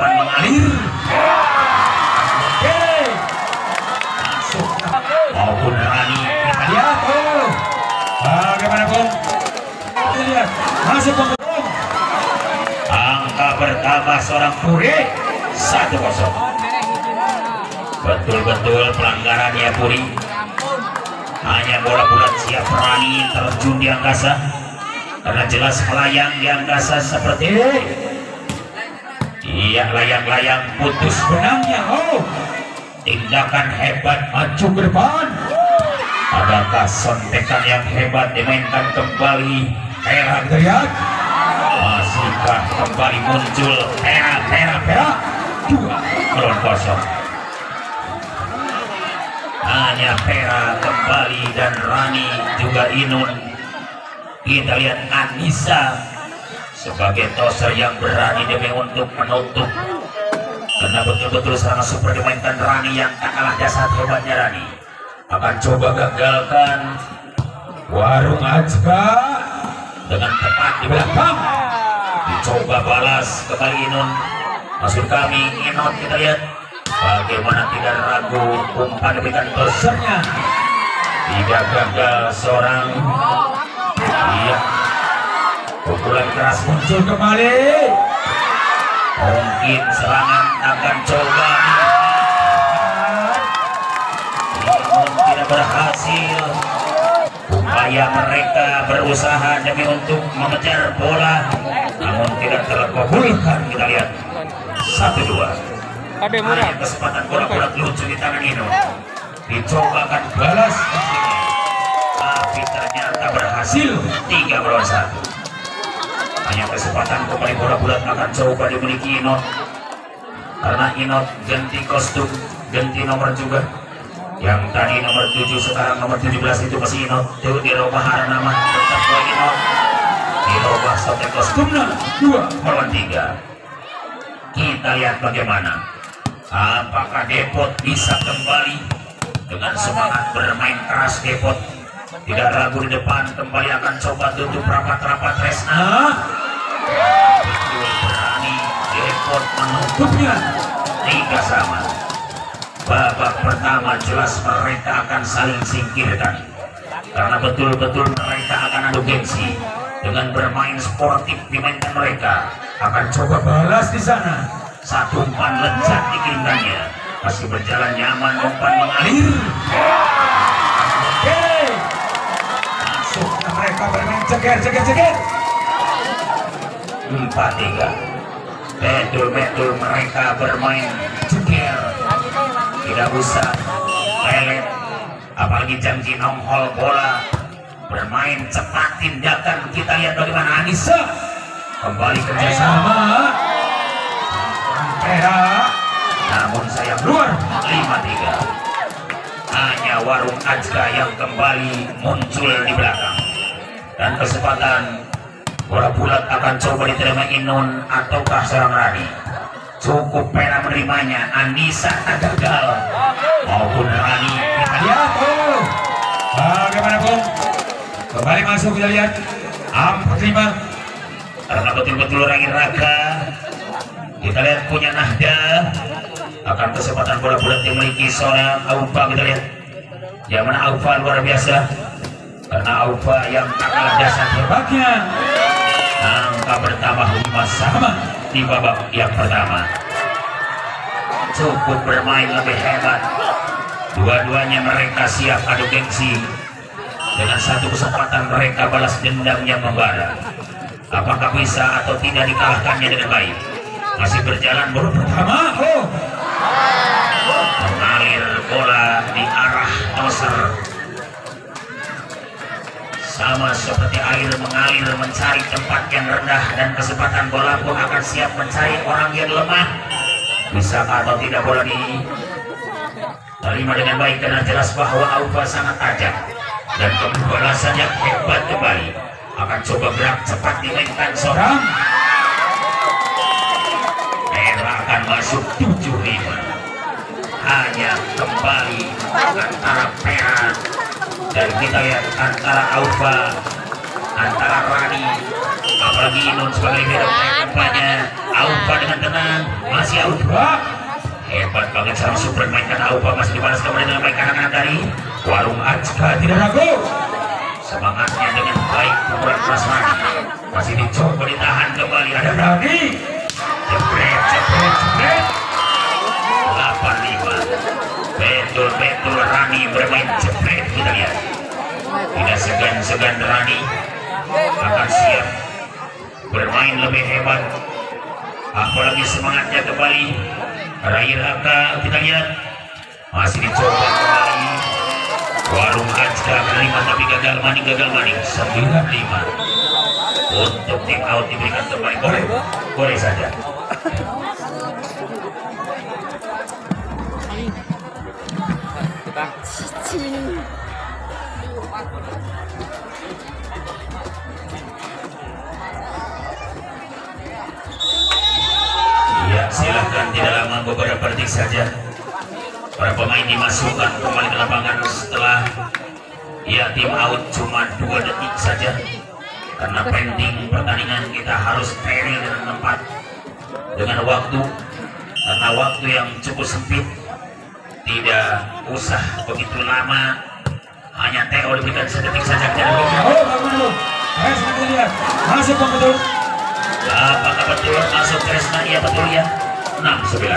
umpan mengalir. Oke, masuk maupun Rani. Kita lihat, bagaimana Bung? Kita lihat, masuk Bung. Angka pertama seorang Puri 1-0. Betul-betul pelanggaran ya Puri. Hanya bola bulat siap Rani terjun di angkasa, karena jelas melayang di angkasa seperti ini. Iya, layang-layang putus benangnya. Tindakan hebat maju ke depan. Adakah sontekan yang hebat dimainkan kembali? Pera kita lihat. Masihkah kembali muncul Pera 2-0. Hanya Pera kembali dan Rani juga Inun. Kita lihat Anissa sebagai toser yang berani demi untuk menutup, karena betul-betul serangan super dimainkan Rani yang tak kalah dasar hebatnya. Rani akan coba gagalkan Warung Ajka dengan tepat di belakang. Dicoba balas kembali Inun. Maksud kami Inun, kita lihat bagaimana tidak ragu umpan diberikan tosernya. Tidak gagal seorang. Iya, pukulan keras muncul kembali. Mungkin serangan akan coba. Namun tidak berhasil. Upaya mereka berusaha demi untuk mengejar bola, namun tidak terkabulkan. Kita lihat 1-2. Hanya kesempatan bola-bola lucu di tangan Ino. Dicobakan balas, tapi ternyata berhasil. 3-1. Hanya kesempatan kembali bola bulat akan coba dimiliki Inot, karena Inot ganti kostum, ganti nomor juga. Yang tadi nomor 7 sekarang nomor 17 itu masih Inot. Itu dirubah nama, tetap Inot. Dirubah sampai kostumnya 2-3. Kita lihat bagaimana. Apakah Depot bisa kembali dengan semangat bermain keras? Depot tidak ragu di depan, kembali akan coba tutup rapat-rapat Resna. Betul berani Depot menutupnya. 3-3. Babak pertama jelas mereka akan saling singkirkan, karena betul-betul mereka akan adu gengsi dengan bermain sportif dimainkan mereka. Akan coba balas di sana. Satu umpan lezat dikirimkannya, masih berjalan nyaman, umpan mengalir. Oke, masuk mereka bermain ceker. 4-3. Betul-betul mereka bermain ceker, tidak usah lelet, apalagi janji nongol bola, bermain cepat tindakan. Kita lihat bagaimana Anissa kembali kerjasama. Pera, namun sayang keluar. 5-3. Hanya Warung Ajka yang kembali muncul di belakang, dan kesempatan bola bulat akan coba diterima Inun ataukah seorang Rani. Cukup Pera menerimanya. Anissa tak gagal maupun Rani. Kita lihat bagaimana Bung. Kembali masuk, kita lihat 45. Karena betul-betul Rangi Raga. Kita lihat punya Nahda. Akan kesempatan bola bulat dimiliki seorang Aufa. Kita lihat yang mana Aufa luar biasa, karena Aufa yang tak kalah dasar hebatnya. Angka bertambah 5 sama di babak yang pertama. Cukup bermain lebih hebat. Dua-duanya mereka siap adu gengsi. Dengan satu kesempatan mereka balas dendam yang membara. Apakah bisa atau tidak dikalahkannya dengan baik? Masih berjalan bola pertama. Mengalir bola di arah toser. Sama seperti air mengalir mencari tempat yang rendah, dan kesempatan bola pun akan siap mencari orang yang lemah. Bisa atau tidak bola diterima dengan baik, karena jelas bahwa Aufa sangat tajam dan pembalasan yang hebat kembali. Akan coba gerak cepat dimainkan seorang Pera akan masuk 7-5. Hanya kembali antara Pera dan kita lihat antara Aufa, antara Rani, apalagi Inun sebagai beda kampanye. Aupa dengan tenang masih Aupa hebat banget seorang super mainkan Aupa masih dibalas kembali dengan baik kanan dari Warung Ajka tidak ragu semangatnya dengan baik pukulan Prasmani masih dicoba ditahan kembali ada Rani jepret 85 betul-betul Rani bermain jepret kita lihat tidak segan-segan Rani akan siap bermain lebih hebat apalagi semangatnya kembali Rai Raka kita lihat masih dicoba kembali Warung Ajka menerima tapi gagal maning 95 untuk tim out diberikan kembali boleh saja ya silahkan tidak lama beberapa detik saja para pemain dimasukkan kembali ke lapangan setelah ya tim out cuma 2 detik saja karena pending pertandingan kita harus steril dengan tempat dengan waktu karena waktu yang cukup sempit tidak usah begitu lama hanya TO diberikan sedetik saja masuk betul apakah betul masuk Tresna iya betul ya 69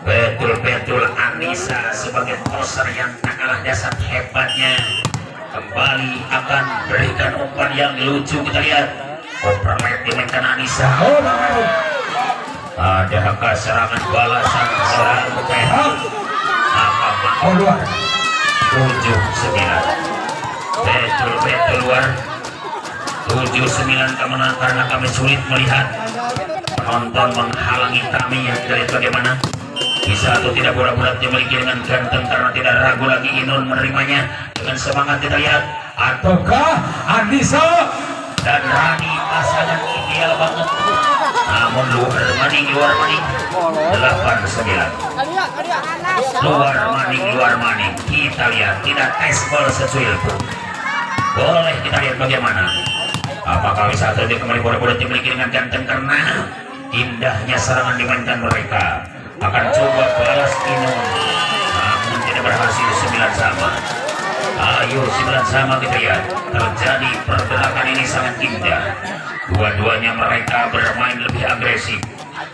betul-betul Anissa sebagai toser yang tak kalah dasar hebatnya kembali akan berikan umpan yang lucu kita lihat overlap dimainkan Anissa ada angka serangan balasan serangan pehak maka luar 79 betul-betul luar 79 kemenangan karena kami sulit melihat penonton menghalangi kami yang kita lihat bagaimana bisa atau tidak bola-bola dimiliki dengan ganteng karena tidak ragu lagi Inun menerimanya dengan semangat kita lihat ataukah Anissa dan Rani pasangan ideal banget namun luar maning 89 luar maning kita lihat tidak tes ball secuil pun boleh kita lihat bagaimana apakah bisa terjadi kembali bola-bola dimiliki dengan ganteng karena indahnya serangan dimainkan mereka akan coba balas Inun namun tidak berhasil 9 sama ayo 9 sama kita lihat terjadi pergerakan ini sangat indah dua-duanya mereka bermain lebih agresif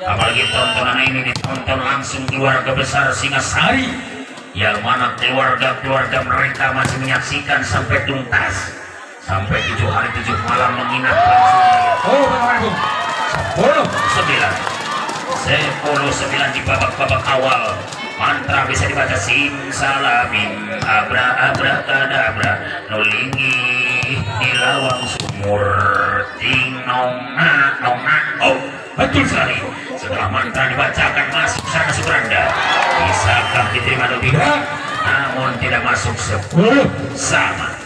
apalagi tontonan ini ditonton langsung keluarga besar Singasari yang mana keluarga-keluarga mereka masih menyaksikan sampai tuntas sampai 7 hari 7 malam menginap langsung 10-9 di babak-babak awal mantra bisa dibaca simsalamin abra abra kadabra nulingi di lawang sumur ting nonga oh betul sekali setelah mantra dibacakan masuk sana Subranda bisakah diterima atau tidak namun tidak masuk 10 sama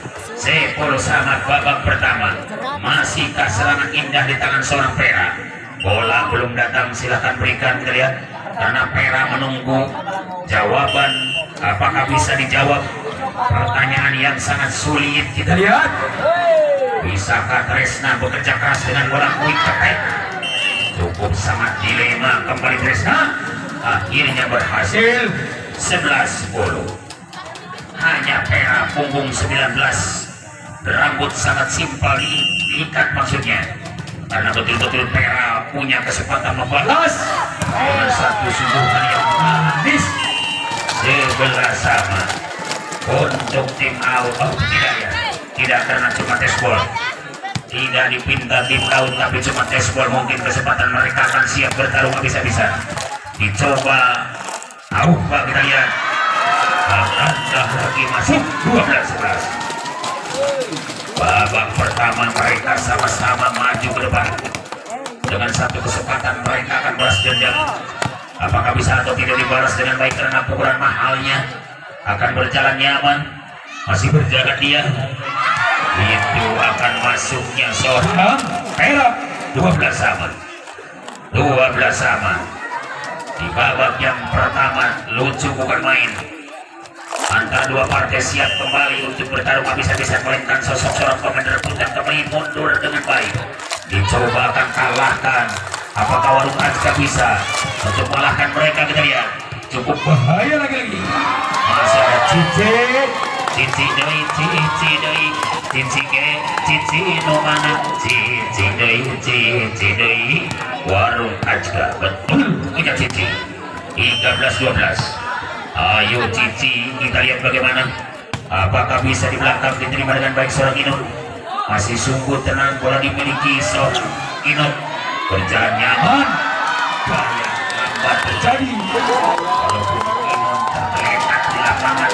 babak pertama masihkah serangan indah di tangan seorang Pera bola belum datang silahkan berikan kita lihat karena Pera menunggu jawaban apakah bisa dijawab pertanyaan yang sangat sulit kita lihat bisakah Tresna bekerja keras dengan bola quick attack cukup sangat dilema kembali Tresna akhirnya berhasil 11-10 hanya Pera punggung 19 rambut sangat simpel diikat maksudnya karena betul-betul Pera punya kesempatan membalas dengan satu sungguhan yang manis 11 sama untuk tim out tidak karena cuma tes ball tidak dipinta tim out tapi cuma tes ball mungkin kesempatan mereka akan siap bertarung habis-habisan dicoba Aupa kita lihat dah lagi masuk 12-11 babak pertama mereka sama-sama maju ke depan dengan satu kesempatan mereka akan balas dendam apakah bisa atau tidak dibalas dengan baik karena pukulan mahalnya akan berjalan nyaman masih berjaga dia itu akan masuknya seorang Pera 12 sama di babak yang pertama lucu bukan main antara dua partai siap kembali untuk bertarung habis-habisan melainkan sosok seorang komander putih kembali mundur dengan baik dicoba akan kalahkan Apakah Warung Ajka bisa untuk mengalahkan mereka? Kita lihat. Cukup bahaya lagi-lagi. Masih ada Cici no mana Cici Warung Ajka betul punya Cici. 13-12. Ayo Cici, kita lihat bagaimana. Apakah bisa di belakang diterima dengan baik seorang Inut? Masih sungguh tenang, bola dimiliki seorang Inut. Berjalan nyaman. Bahaya lambat terjadi. Walaupun Inut terletak di lapangan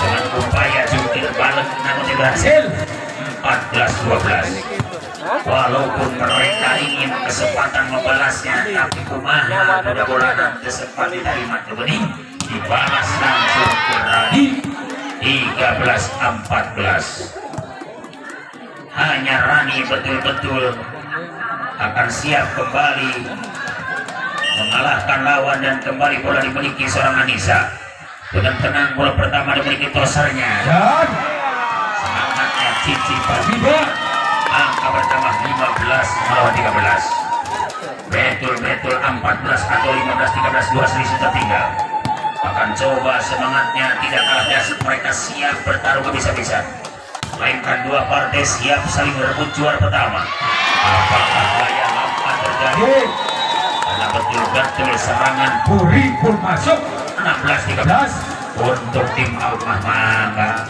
dengan upaya jungkir balik, namun tidak berhasil. 14-12. Walaupun mereka ingin kesempatan membalasnya, tapi kumaha mudah-mudahan kesempatan diterima bening dibalas langsung ke Rani. 13-14. Hanya Rani betul-betul akan siap kembali mengalahkan lawan dan kembali bola dimiliki seorang Anissa. Dengan tenang bola pertama dimiliki tosernya dan semangatnya Cici Pasiba. Angka bertambah 15 melawan 13. Betul-betul 14 atau 15-13, 2 selisih tertinggal. Akan coba semangatnya tidak kalah dasar, mereka siap bertarung habis-habisan. Melainkan dua partai siap saling berebut juara pertama. Apakah gaya lambat terjadi? Karena betul-betul serangan Puri pun masuk. 16-13 untuk tim Almah Mangga.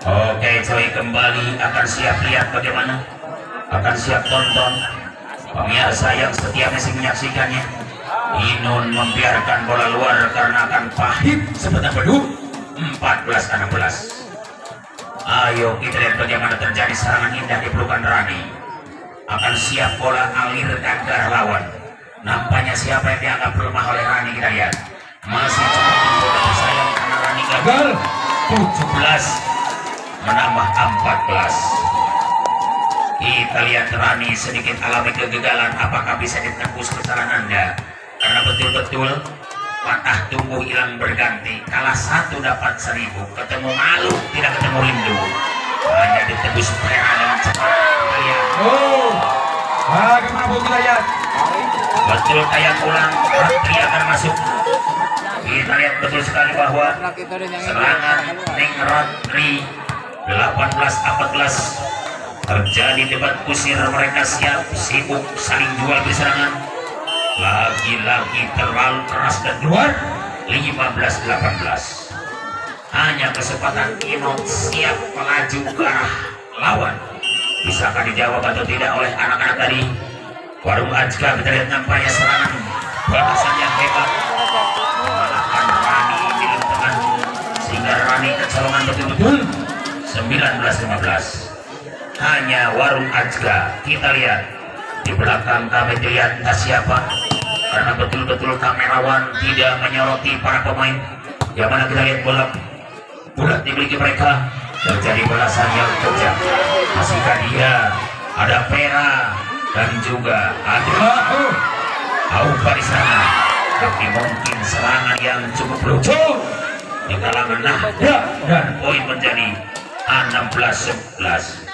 Oke, coy, kembali akan siap lihat bagaimana, akan siap tonton pemirsa yang setia masih menyaksikannya. Inun membiarkan bola luar karena akan pahit sebentar beduh. 14-16. Ayo kita lihat bagaimana terjadi serangan indah di pelukan Rani. Akan siap bola alirkan ke arah lawan. Nampaknya siapa yang dianggap lemah oleh Rani, kita lihat. Masih cukup bola bersayang karena Rani gagal. 17 menambah 14. Kita lihat Rani sedikit alami kegagalan. Apakah bisa ditebus kesalahan Anda? Karena betul-betul patah tumbuh hilang berganti. Kalah 1 dapat 1000. Ketemu malu tidak ketemu rindu. Hanya ditebus mereka dengan cepat. Kita lihat. Bagaimana kita lihat? Betul tayang ulang. Ratri akan masuk. Kita lihat betul sekali bahwa serangan Neng Ratri 18-14 terjadi debat kusir. Mereka siap sibuk saling jual di serangan. Lagi-lagi terlalu keras dan keluar. 15-18. Hanya kesempatan Inot siap melaju ke arah lawan. Bisakah dijawab atau tidak oleh anak-anak tadi? Warung Ajka, kita lihat nampaknya serangan balasan yang hebat. Mengalahkan Rani di tengah sehingga Rani kecolongan betul-betul. 19-15. Hanya Warung Ajka. Kita lihat di belakang kami dilihat entah siapa, karena betul-betul kamerawan tidak menyoroti para pemain. Yang mana kita lihat bola bulat dimiliki mereka. Terjadi balasan yang kejam. Masihkah dia? Ada Pera dan juga ada Aupa di sana. Tapi mungkin serangan yang cukup lucu di kalangan Nahda, dan poin menjadi 16-11.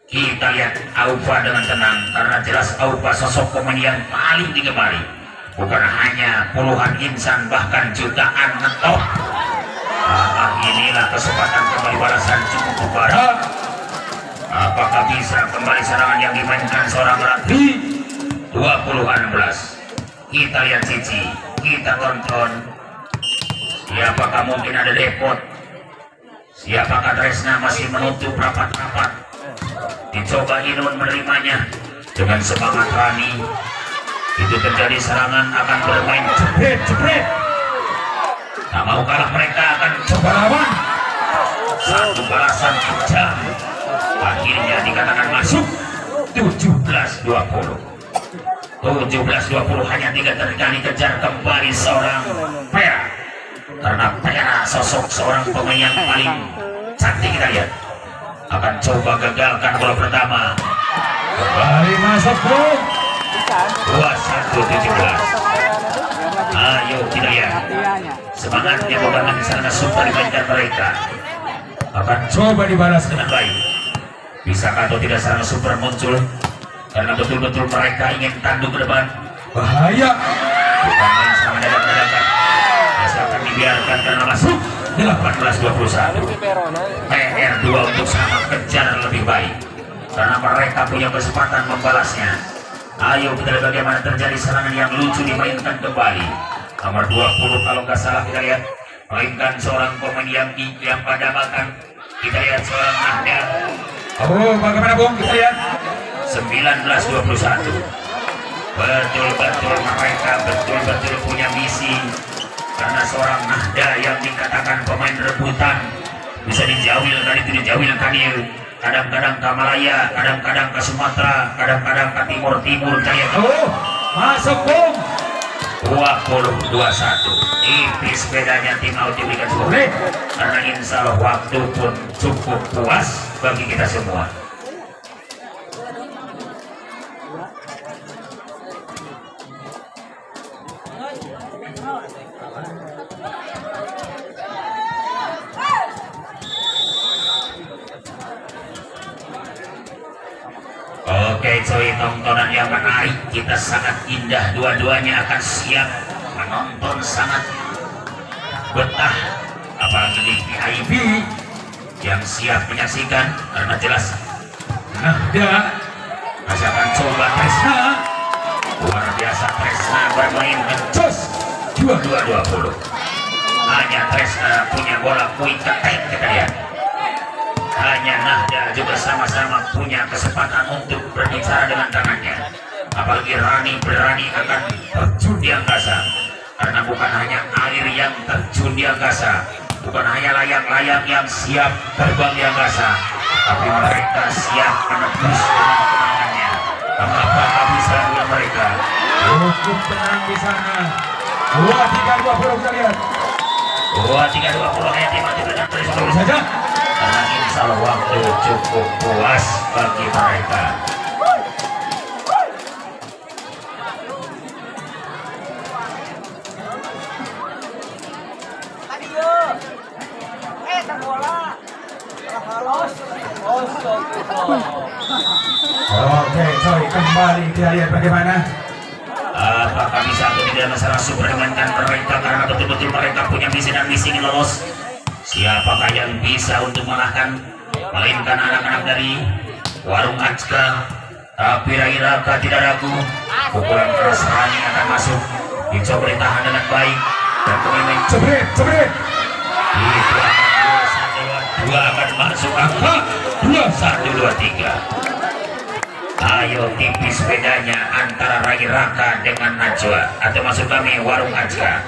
Kita lihat Aupa dengan tenang, karena jelas Aupa sosok pemain yang paling digemari. Bukan hanya puluhan insan, bahkan jutaan ngetok. Inilah kesempatan kembali balasan cukup kepada. Apakah bisa kembali serangan yang dimainkan seorang Ratri? 20-16. Kita lihat Cici, kita tonton. Siapakah mungkin ada Depot? Siapakah Tresna masih menutup rapat-rapat? Dicoba Inun menerimanya dengan semangat Rani. Itu terjadi serangan akan bermain jepret. Tak mau kalah, mereka akan coba lawan. Satu balasan kejam. Akhirnya dikatakan masuk. 17-20. 17-20, hanya 3 kali kejar kembali seorang Pera. Karena Pera sosok seorang pemain yang paling cantik. Kita lihat akan coba gagalkan bola pertama. Kembali masuk Bung. 21-17. Ayo kita lihat semangatnya membangun di sana super dimainkan mereka. Akan coba dibalas Dengan baik. Bisakah atau tidak serangan super muncul? Karena betul-betul mereka ingin tanduk ke depan. bahaya. Bukan main sama dadak-dadakan. Masih akan dibiarkan karena masuk 18-21. PR2 untuk sama kejar lebih baik karena mereka punya kesempatan membalasnya. Ayo kita lihat bagaimana terjadi serangan yang lucu dimainkan kembali. Nomor 20 kalau nggak salah kita lihat mainkan seorang pemain yang pada makan. Kita lihat seorang Nahda. Oh, bagaimana Bung? Kita lihat 19-21. Betul-betul mereka betul-betul punya misi. Karena seorang Nahda yang dikatakan pemain rebutan bisa dijauhil kan itu dijauhil kan ya. Kadang-kadang ke Malaya, kadang-kadang ke Sumatera, kadang-kadang ke timur-timur kayak. oh, masuk Bung. 20-21. Tipis bedanya tim out diberikan boleh karena insya Allah waktu pun cukup puas bagi kita semua. Oke coy, tontonan yang menarik, kita sangat indah, dua-duanya akan siap menonton, sangat betah, apalagi di VIP yang siap menyaksikan karena jelas Nahda masih akan coba Tresna, luar biasa Tresna bermain ngecus 22-20. Hanya Tresna punya bola kui ketek kita lihat. Hanya Nahda juga sama-sama punya kesempatan untuk berbicara dengan tangannya. Apalagi Rani berani akan terjun di angkasa. Karena bukan hanya air yang terjun di angkasa, bukan hanya layang-layang yang siap terbang di angkasa, tapi mereka siap menembus dengan kemenangannya. Apakah bisa dengan mereka? cukup tenang di sana. 23-20 kita lihat. 23-20 hanya tim dengan terus saja. Karena insya Allah waktu cukup puas bagi mereka. Oke, coy, kembali kita lihat bagaimana. Apakah bisa atau tidak masalah super dimainkan mereka karena betul-betul mereka punya misi dan misi ingin lolos. Siapakah yang bisa untuk mengalahkan melainkan anak-anak dari Warung Ajka. Tapi Rairaka tidak ragu, pukulan keras Rani akan masuk, dicoba ditahan dengan baik dan kemudian Jebret. itu akan 21-22 akan masuk angka 21-23. Ayo tipis bedanya antara Rairaka dengan Najwa, atau maksud kami Warung Ajka.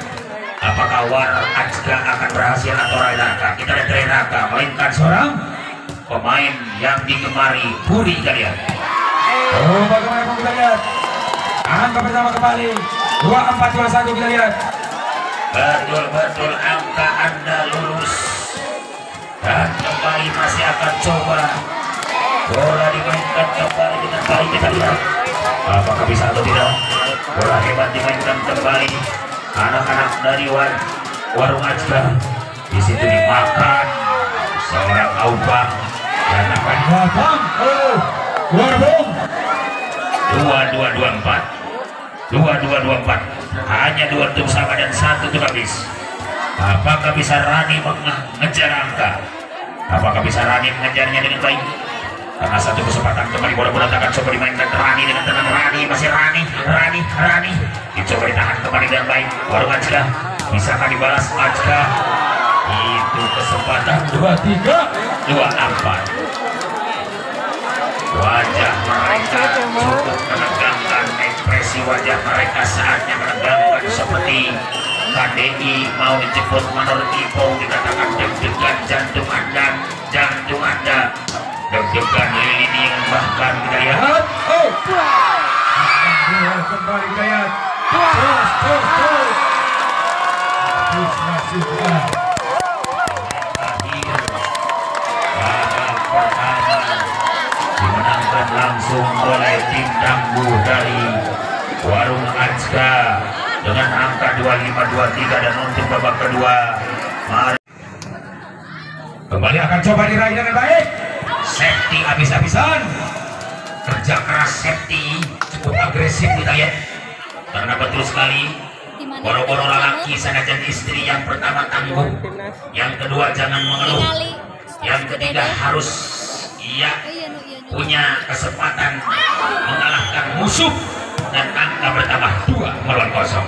Apakah Warung Ajka akan berhasil atau Rairaka? Kita lihat Rairaka melainkan seorang pemain yang digemari Puri kalian. Oh, bagaimana Bung, kita lihat. Angka pertama kembali 24-21 kita lihat. Betul-betul angka Anda lulus. Dan kembali masih akan coba. Bola dimainkan kembali dengan baik, kita lihat. Apakah bisa atau tidak? Bola hebat dimainkan kembali. Anak-anak dari Warung Ajka di situ dimakan seorang Aubang dan akan Bang, oh, luar Bung. 22-24. Hanya 2 untuk sama dan 1 untuk habis. Apakah bisa Rani mengejar angka? Apakah bisa Rani mengejarnya dengan baik? Karena satu kesempatan kembali bola-bola akan coba dimainkan Rani dengan tenang. Rani masih Rani dicoba ditahan kembali dengan baik. Warung Ajka, bisakah dibalas Ajka? Itu kesempatan 23-24. Wajah mereka cukup menegangkan, ekspresi wajah mereka saatnya menegangkan seperti KDI mau dijemput Manor Ipo, dikatakan deg-degan jantung anda deg-degan lilin, bahkan kita lihat Kembali kita lihat. Terus. Masih akhir babak pertama langsung oleh tim tangguh dari Warung Ajka dengan angka 25-23. Dan untuk babak kedua kembali akan coba diraih dengan baik. safety habis-habisan, kerja keras safety cukup agresif kita ya, karena betul sekali boro-boro lelaki senajan istri yang pertama tangguh, yang kedua jangan mengeluh, yang ketiga harus punya kesempatan mengalahkan musuh, dan angka bertambah 2-0.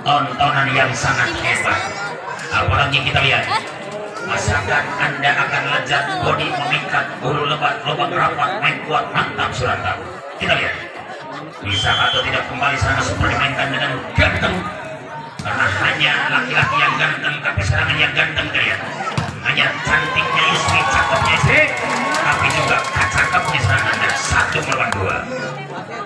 Tontonan yang sangat hebat, apalagi kita lihat masakan Anda akan lezat, bodi memikat, bulu lebat, lubang rapat, main kuat, mantap surantau. Kita lihat bisa atau tidak kembali sana seperti dimainkan dengan ganteng, karena hanya laki-laki yang ganteng, tapi serangan yang ganteng kalian. Hanya cantiknya istri, cakepnya istri, tapi juga cakepnya serangan, dan 1 melawan 2.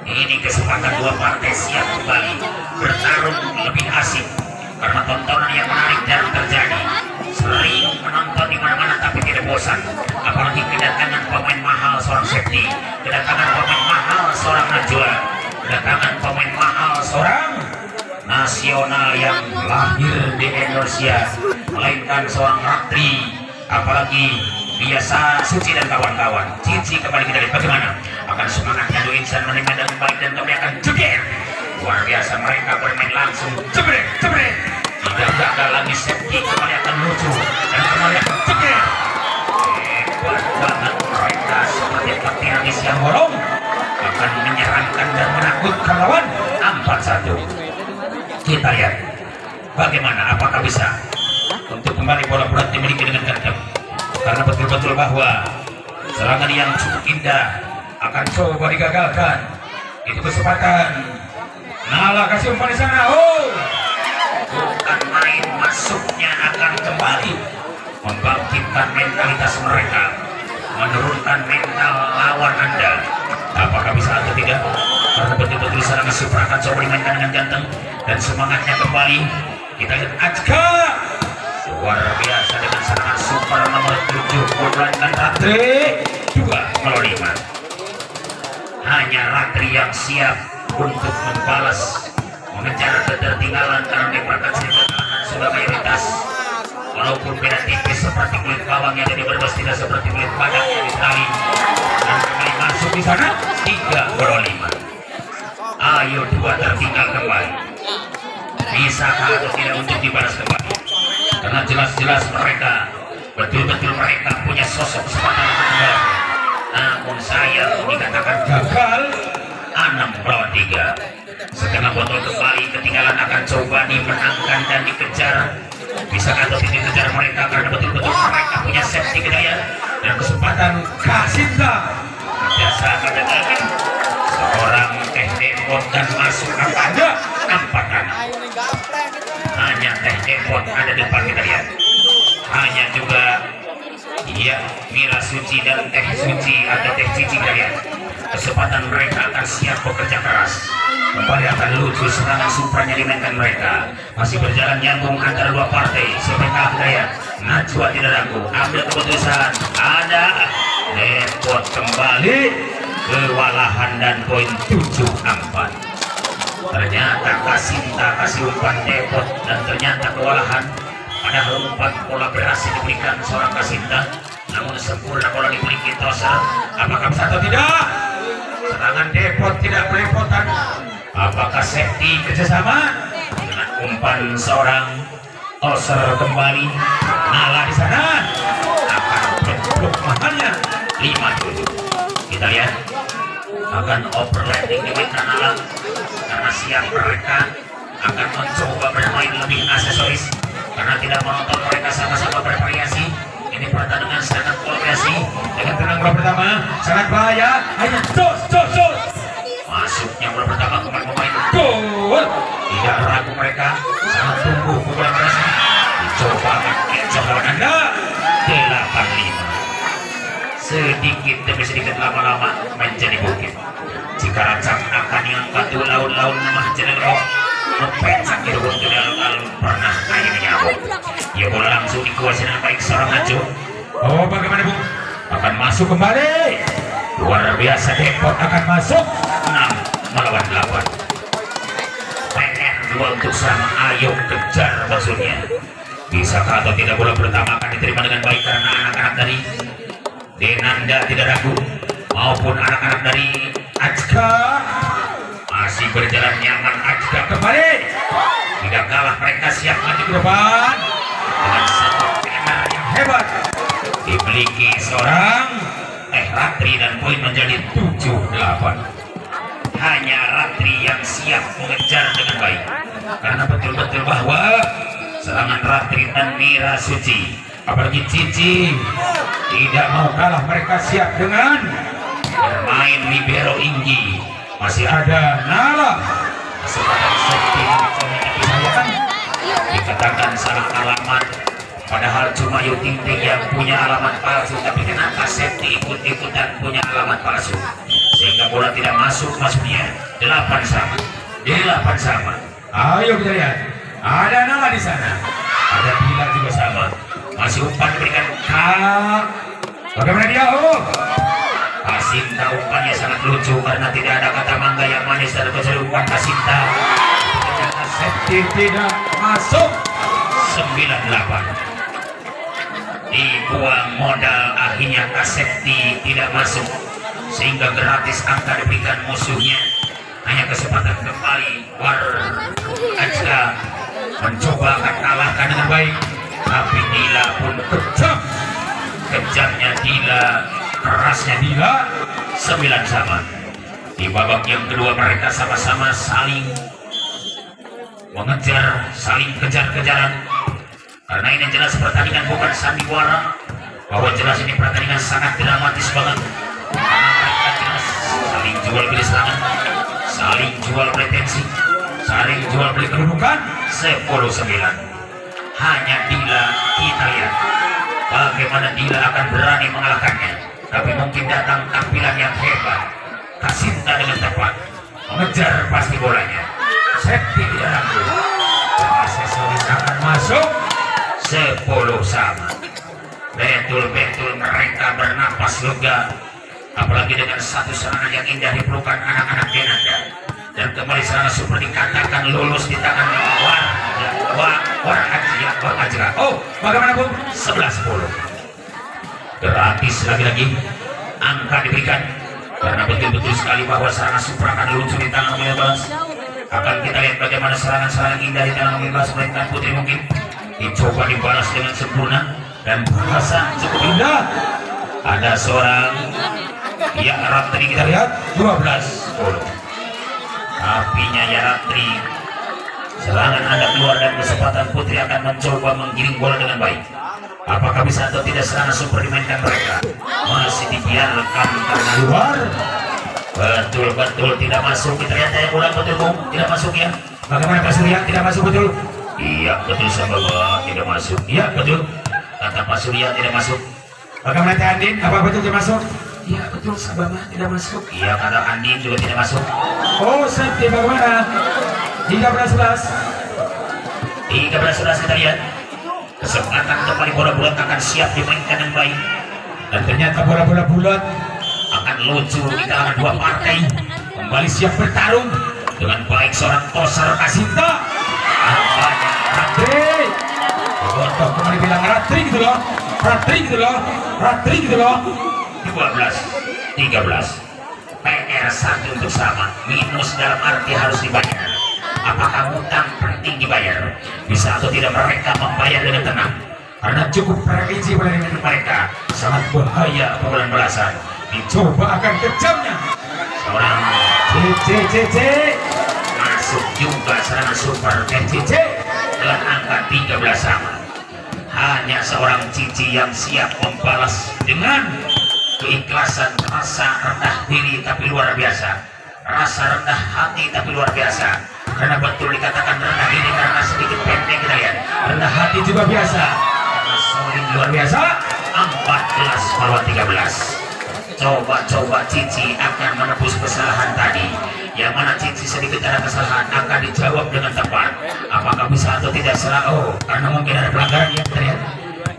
Ini kesempatan dua partai siap kembali bertarung lebih asik, karena tontonan yang menarik jarang terjadi. Sering menonton di mana-mana tapi tidak bosan, apalagi kedatangan pemain mahal seorang safety, kedatangan pemain mahal seorang Najwa, kedatangan pemain mahal seorang nasional yang lahir di Indonesia, melainkan seorang Ratri, apalagi biasa Suci dan kawan-kawan. Cici kembali kita lihat bagaimana akan semangatnya Do Insan menerima dengan baik, dan kami akan jeger. Luar biasa mereka bermain langsung, jebret. Tidak gagal lagi safety, kembali akan lucu dan kembali akan jeger. Hebat banget mereka, seperti petirnis yang bolong, akan menyeramkan dan menakutkan lawan. 4-1. Kita lihat bagaimana, apakah bisa untuk kembali bola berat dimiliki dengan ganteng, karena betul-betul bahwa serangan yang cukup indah akan coba digagalkan. Itu kesempatan. Nala kasih umpan di sana. Bukan main, masuknya akan kembali membangkitkan mentalitas mereka, menurunkan mental lawan Anda. Apakah bisa atau tidak? Karena betul-betul serangan super akan coba dimainkan dengan ganteng, dan semangatnya kembali. Kita lihat Ajka luar biasa dengan serangan super nomor 7, melainkan Ratri 2-5. Hanya Ratri yang siap untuk membalas, mengejar ketertinggalan, karena di perangkat sudah mayoritas, walaupun beda tipis seperti kulit bawang yang jadi berbes, tidak seperti kulit padang yang ditali. Dan kembali masuk di sana 3-5. Ayo 2 tertinggal kembali, bisakah atau tidak untuk dibalas kembali? Karena jelas-jelas mereka betul-betul mereka punya sosok sepanjang kedua. Namun saya dikatakan gagal. 6-3. Setengah botol kembali, ketinggalan akan coba dimenangkan dan dikejar. Bisa atau tidak dikejar mereka, karena betul-betul mereka punya safety kedaya dan kesempatan. Kasinta biasa pada lagi seorang Teh Depot dan masuk angkanya 4-6. Hanya Teh Depot ada di depan, kita lihat. Hanya juga Mira Suci dan Teh Suci atau Teh Cici, kita lihat. Kesempatan mereka akan siap bekerja keras. Kembali akan lucu serangan supranya dimainkan mereka. Masih berjalan nyambung antara dua partai. Siapakah Daya? Najwa tidak ragu, ambil keputusan. Ada Depot kembali kewalahan dan poin 7-4. Ternyata Kasinta kasih umpan Depot dan ternyata kewalahan. Padahal umpan bola berhasil diberikan seorang Kasinta, namun sempurna bola diberikan Toser. Apakah bisa atau tidak? Serangan Depot tidak belepotan. Apakah safety kerjasama dengan umpan seorang Toser kembali? Nala di sana akan blok mahalnya 5-7. Kita lihat akan overlapping diberikan Nala, karena siap mereka akan mencoba bermain lebih aksesoris, karena tidak menonton mereka sama-sama bervariasi. Ini pertandingan sangat variasi. Dengan tenang bola pertama sangat bahaya. Hanya jos. Masuknya bola pertama pemain gol. Tidak ragu mereka, sangat tunggu bola mereka. Dicoba mengecoh lawan Anda 8-5. Sedikit demi sedikit lama-lama menjadi bukit. Jika rancang akan yang batu laun-laun lemah jeneng mempencak di ruang alun-alun pernah akhirnya ya bola langsung dikuasai dengan baik seorang Najwa. Bagaimana Bung? Akan masuk kembali luar biasa. Depot akan masuk 6 melawan 8. PR 2 untuk sama. Ayo kejar maksudnya. Bisakah atau tidak bola pertama akan diterima dengan baik karena anak-anak dari Denanda tidak ragu maupun anak-anak dari Ajka masih berjalan nyaman. Ajka kembali tidak kalah, mereka siap maju ke depan dengan satu PR yang hebat dimiliki seorang Ratri dan poin menjadi 7-8. Hanya Ratri yang siap mengejar dengan baik karena betul-betul bahwa serangan Ratri dan Mira Suci apalagi Cici tidak mau kalah. Mereka siap dengan bermain libero Inggi. Masih ada Nala kesempatan seperti dikatakan salah alamat, padahal cuma Yu Ting Ting yang punya alamat palsu, tapi kenapa Septi ikut-ikutan punya alamat palsu sehingga bola tidak masuk. Maksudnya 8 sama. Ayo kita lihat, ada Nala di sana, ada Bila juga sama. Masih umpan diberikan bagaimana dia? Kasinta umpannya sangat lucu karena tidak ada kata mangga yang manis dan kecuali umpan Kasinta. Ternyata Septi tidak masuk. 9-8. Dibuang modal, akhirnya Kasepti tidak masuk sehingga gratis angka diberikan musuhnya. Hanya kesempatan kembali War Ajka mencoba akan kalahkan dengan baik, tapi Dila pun kejamnya Dila, kerasnya Dila. 9 sama. Di babak yang kedua mereka sama-sama saling mengejar, saling kejar-kejaran karena ini jelas pertandingan bukan sandiwara, bahwa jelas ini pertandingan sangat dramatis banget karena mereka jelas saling jual beli serangan, saling jual pretensi, saling jual beli kedudukan. 10-9. Hanya Dila, kita lihat bagaimana Dila akan berani mengalahkannya, tapi mungkin datang tampilan yang hebat. Kasinta dengan tepat mengejar pasti bolanya. Septi tidak ragu, aksesoris akan masuk. 10 sama. Betul-betul mereka bernapas lega, apalagi dengan satu serangan yang indah diperlukan anak-anak Denanda. Dan kembali serangan super dikatakan lulus di tangan War Ajra. Bagaimanapun 11-10. Gratis lagi-lagi angka diberikan karena betul-betul sekali bahwa serangan super akan lucu di tangan Milbas. Akan kita lihat bagaimana serangan-serangan indah di tangan Milbas melainkan Putri mungkin dicoba dibalas dengan sempurna dan bahasa cukup indah. Ada seorang Ratri, kita lihat 12-10. Apinya Ratri, serangan Anda keluar dan kesempatan Putri akan mencoba menggiring bola dengan baik. Apakah bisa atau tidak serangan super dimainkan mereka? Masih dibiarkan karena luar. Betul-betul tidak masuk. Kita lihat saya ulang betul Bung, tidak masuk ya. Bagaimana Pak Surya? Tidak masuk betul? Iya betul Sababa, tidak masuk. Iya betul. Kata Pak Surya tidak masuk. Bagaimana Teh Andin? Apa betul tidak masuk? Iya betul Sababa, tidak masuk. Iya kata Andin juga tidak masuk. Septi bagaimana? 13-11 kita lihat. Kesempatan kembali bola bulat akan siap dimainkan dengan baik. Dan ternyata bola-bola bulat akan lucu di kalangan dua partai. Kembali siap bertarung dengan baik seorang Tosar Kasinta. Angkanya Ratri. Bobotoh kembali bilang Ratri gitu loh. Ratri gitu loh. Ratri gitu loh. 12-13. PR 1 untuk sama. Minus dalam arti harus dibayar. Apakah hutang penting dibayar? Bisa atau tidak mereka membayar dengan tenang? Karena cukup presisi pada diri mereka. Sangat bahaya pukulan belasan. Dicoba akan kejamnya seorang CCCC. Masuk juga serangan super CCC dengan angka 13 sama. Hanya seorang Cici yang siap membalas dengan keikhlasan, rasa rendah diri tapi luar biasa, rasa rendah hati tapi luar biasa. Karena betul dikatakan rendah diri karena sedikit pendek, kita lihat rendah hati juga biasa karena solid luar biasa. 14-13. Coba Cici akan menebus kesalahan tadi, yang mana Cici sedikit ada kesalahan akan dijawab dengan tepat. Apakah bisa atau tidak salah? Karena mungkin ada pelanggaran yang terlihat.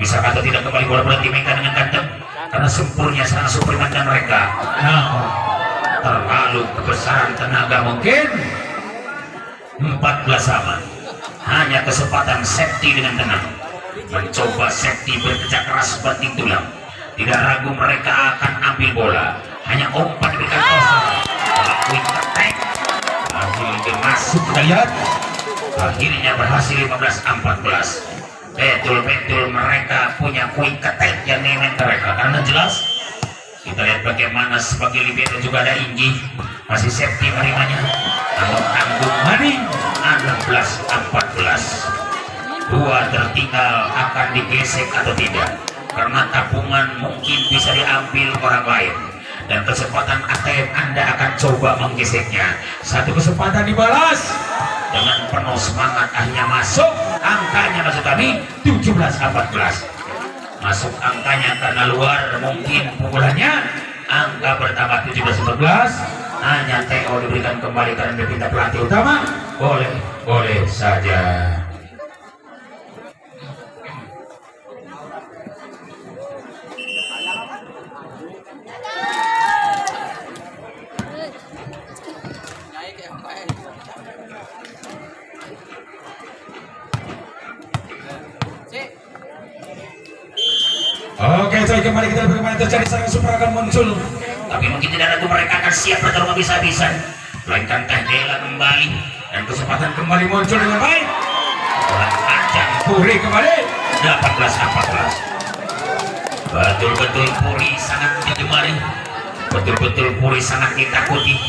Bisa atau tidak kembali bola dimainkan dengan ganteng. karena sempurnya serangan suplemen mereka. Nah, terlalu kebesaran tenaga mungkin. 14 sama. Hanya kesempatan safety dengan tenang. Mencoba safety berkerja keras banting tulang. Tidak ragu mereka akan ambil bola. Hanya umpan diberikan kosong. Quick attack. Akhirnya masuk, kita lihat. Akhirnya berhasil 15-14. Betul-betul mereka punya quick attack yang nemen mereka. Karena jelas kita lihat bagaimana sebagai libero juga ada Inji masih safety menerimanya. Namun tanggung maning 16-14. Dua tertinggal akan digesek atau tidak, karena tabungan mungkin bisa diambil orang lain dan kesempatan ATM Anda akan coba menggeseknya. Satu kesempatan dibalas dengan penuh semangat, akhirnya masuk angkanya, maksud kami 17-14. Masuk angkanya karena luar mungkin pukulannya, angka bertambah 17-14. Hanya TO diberikan kembali karena dipinta pelatih utama. Boleh saja. Oke, coy, kembali kita bagaimana terjadi serangan super akan muncul. Tapi mungkin tidak ragu mereka akan siap bertarung habis-habisan. Melainkan Kahdela kembali dan kesempatan kembali muncul dengan baik. Kurang panjang Puri kembali 18-14. Betul-betul Puri sangat digemari. Betul-betul Puri sangat ditakuti.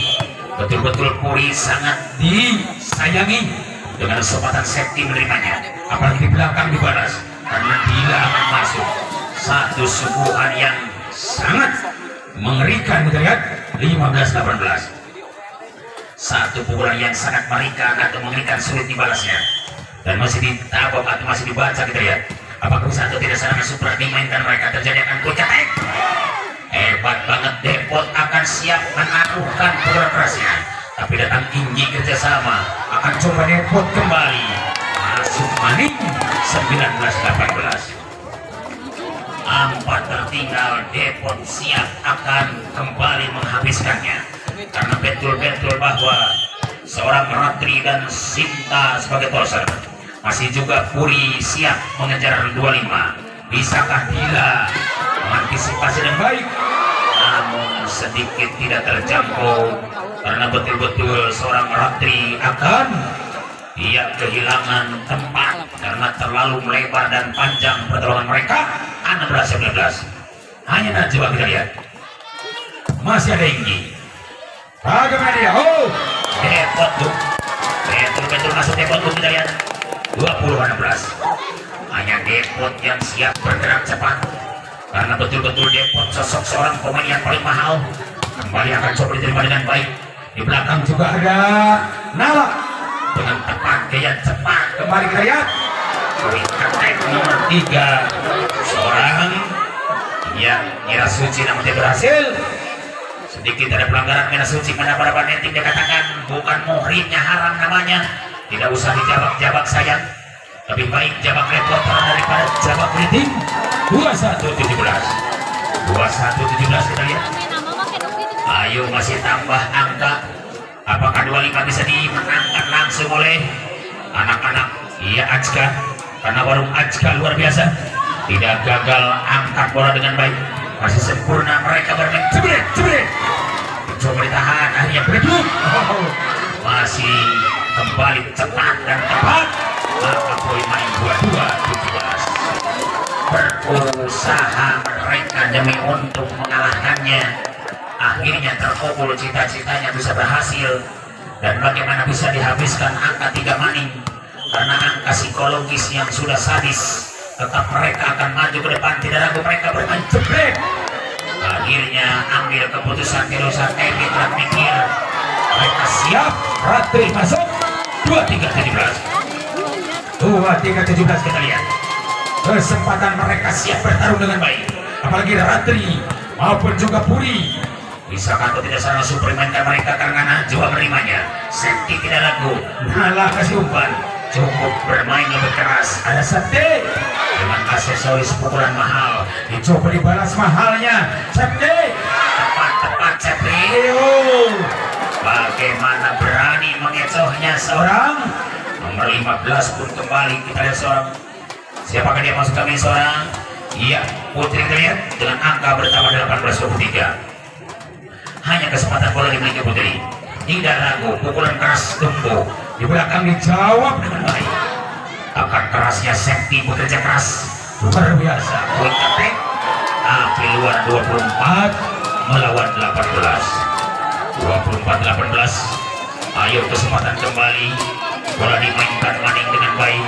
Betul-betul Puri sangat disayangi. Dengan kesempatan safety menerimanya. Apalagi di belakang dibalas karena Dila akan masuk. Satu suguhan yang sangat mengerikan, kita lihat 15-18. Satu pukulan yang sangat mengerikan atau mengerikan, sulit dibalasnya dan masih ditabok atau masih dibaca. Kita lihat apakah bisa atau tidak serangan super dimainkan mereka. Terjadi akan quick attack. Hebat banget, Depot akan siap menaruhkan pukulan kerasnya, tapi datang Inji kerjasama akan coba Depot kembali masuk maning 19-18. 4 tertinggal, Depot siap akan kembali menghabiskannya karena betul-betul bahwa seorang Ratri dan Sinta sebagai torser, masih juga Puri siap mengejar 25. Bisakah Dila mengantisipasi dengan baik? Namun sedikit tidak terjangkau karena betul-betul seorang Ratri akan kehilangan tempat karena terlalu melebar dan panjang pertolongan mereka. 16-19. Hanya Najwa, kita lihat masih ada Ingi. Bagaimana dia? Depot tuh betul-betul masuk Depot tuh, kita lihat 20-16. Hanya Depot yang siap bergerak cepat karena betul-betul Depot sosok seorang pemain yang paling mahal. Kembali akan coba diterima dengan baik. Di belakang juga ada Nala dengan tepat gaya cepat. Kembali kita lihat attack nomor 3, seorang yang Mira Suci, namun dia berhasil. Sedikit ada pelanggaran Mira Suci pada neting, dia katakan bukan muhrimnya, haram namanya. Tidak usah dijabak-jabak sayang, lebih baik jabak reporter daripada jabak neting. 21-17 kita lihat. Ayo masih tambah angka. Apakah 25 bisa dimenangkan langsung oleh anak-anak? Iya, Ajka, karena warung Ajka luar biasa. Tidak gagal angkat bola dengan baik, masih sempurna mereka bermain. Jebret coba ditahan, akhirnya berduk. Masih kembali cepat dan tepat, maka poin main 22-17. Berusaha mereka demi untuk mengalahkannya, akhirnya terkabul cita-citanya, bisa berhasil. Dan bagaimana bisa dihabiskan angka 3 maning karena angka psikologis yang sudah sadis. Tetap mereka akan maju ke depan, tidak ragu mereka bermain jebret. Akhirnya ambil keputusan, tidak usah teknik dan mikir, mereka siap. Ratri masuk 23-17 kita lihat kesempatan mereka siap bertarung dengan baik, apalagi Ratri maupun juga Puri. Bisakah atau tidak salah suplemenkan mereka karena Najwa menerimanya. Safety tidak ragu, Nala kasih umpan, cukup bermain lebih keras. Ada Septi Dengan aksesoris pukulan mahal. dicoba dibalas mahalnya. Septi Tepat Septi. Bagaimana berani mengecohnya seorang nomor 15 pun kembali. Kita lihat seorang, siapakah dia masuk kami seorang? Iya, Putri kita lihat dengan angka bertambah 18-23. Hanya kesempatan bola dimiliki Putri. Tidak ragu, pukulan keras Tumbo di belakang dijawab dengan baik. Akan kerasnya Septi bekerja keras Luar biasa. poin ketek, tapi luar 24 melawan 18. 24-18. Ayo kesempatan kembali, bola dimainkan Maning dengan baik.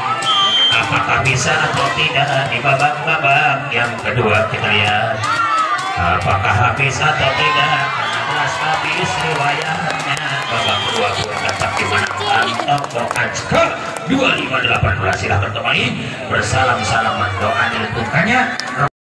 Apakah bisa atau tidak di babak yang kedua? Kita lihat apakah habis atau tidak. Jelas habis riwayatnya. Babak kedua pun tetap dimenangkan Toko Ajka 25-18. Silahkan kembali bersalam-salaman, doa dilentukannya.